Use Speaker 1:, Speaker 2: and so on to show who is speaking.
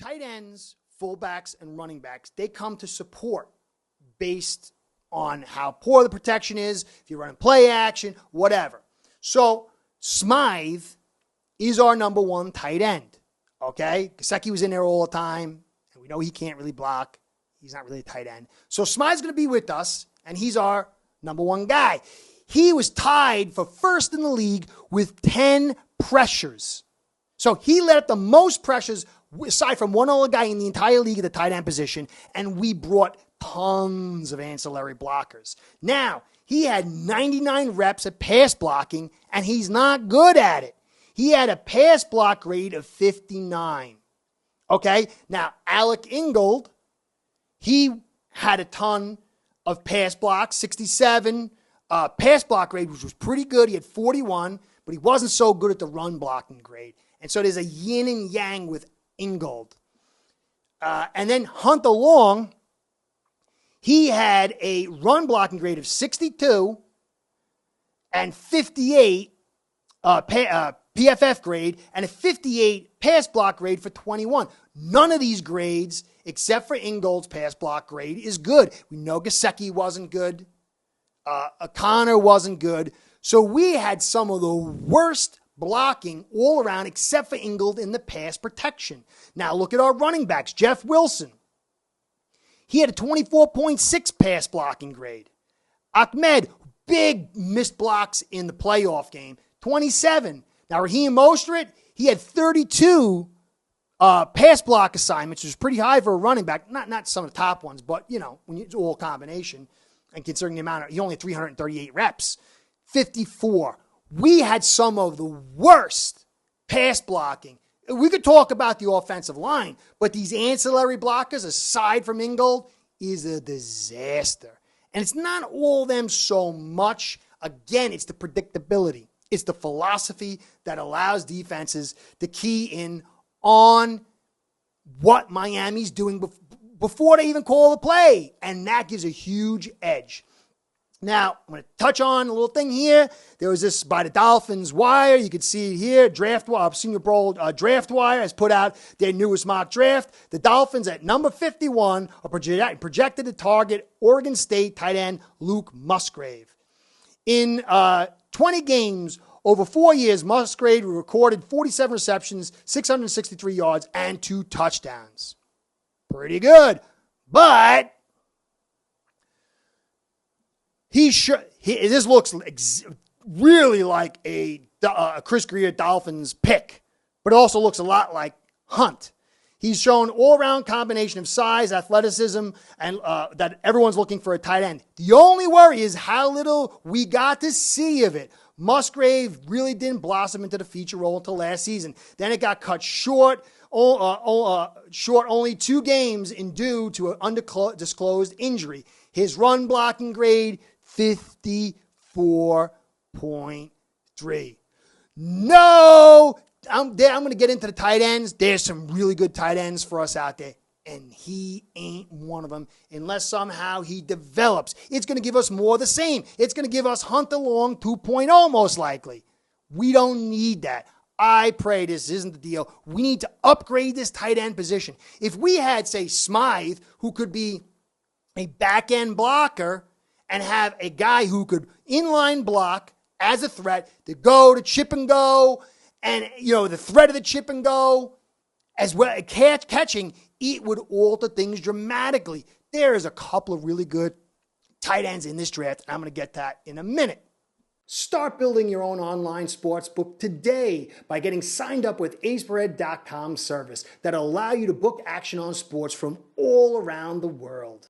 Speaker 1: tight ends, fullbacks, and running backs, they come to support based on how poor the protection is, if you're running play action, whatever. So Smythe is our number one tight end, okay? Gesicki was in there all the time, and we know he can't really block. He's not really a tight end. So Smythe's going to be with us, and he's our number one guy. He was tied for first in the league with 10 pressures. So he let up the most pressures, aside from one other guy in the entire league at the tight end position, and we brought tons of ancillary blockers. Now, he had 99 reps at pass blocking, and he's not good at it. He had a pass block grade of 59. Okay? Now, Alec Ingold, he had a ton of pass blocks, 67. Pass block grade, which was pretty good. He had 41, but he wasn't so good at the run blocking grade. And so there's a yin and yang with Ingold. And then Hunter Long, he had a run blocking grade of 62 and 58 PFF grade and a 58 pass block grade for 21. None of these grades, except for Ingold's pass block grade, is good. We know Gesicki wasn't good. Connor wasn't good. So we had some of the worst blocking all around except for Ingold in the pass protection. Now look at our running backs. Jeff Wilson. He had a 24.6 pass blocking grade. Ahmed, big missed blocks in the playoff game, 27. Now Raheem Mostert, he had 32 pass block assignments, which is pretty high for a running back. Not some of the top ones, but, you know, when it's all combination. And considering the amount, he only had 338 reps. 54. We had some of the worst pass blocking. We could talk about the offensive line, but these ancillary blockers, aside from Ingold, is a disaster. And it's not all them so much. Again, it's the predictability. It's the philosophy that allows defenses to key in on what Miami's doing before they even call the play. And that gives a huge edge. Now, I'm going to touch on a little thing here. There was this by the Dolphins Wire. You can see it here. Senior Bowl Draft Wire has put out their newest mock draft. The Dolphins at number 51 are projected to target Oregon State tight end Luke Musgrave. In 20 games over 4 years, Musgrave recorded 47 receptions, 663 yards, and 2 touchdowns. Pretty good. But this looks really like a Chris Grier Dolphins pick, but it also looks a lot like Hunt. He's shown all-around combination of size, athleticism, and that everyone's looking for a tight end. The only worry is how little we got to see of it. Musgrave really didn't blossom into the feature role until last season. Then it got cut short only 2 games due to an undisclosed injury. His run blocking grade, 54.3. No, I'm going to get into the tight ends. There's some really good tight ends for us out there, and he ain't one of them unless somehow he develops. It's going to give us more of the same. It's going to give us Hunter Long 2.0 most likely. We don't need that. I pray this isn't the deal. We need to upgrade this tight end position. If we had, say, Smythe, who could be a back-end blocker, and have a guy who could inline block as a threat to go to chip and go, and, you know, the threat of the chip and go, as well catching, it would alter things dramatically. There is a couple of really good tight ends in this draft, and I'm going to get that in a minute. Start building your own online sports book today by getting signed up with aceperhead.com service that'll allow you to book action on sports from all around the world.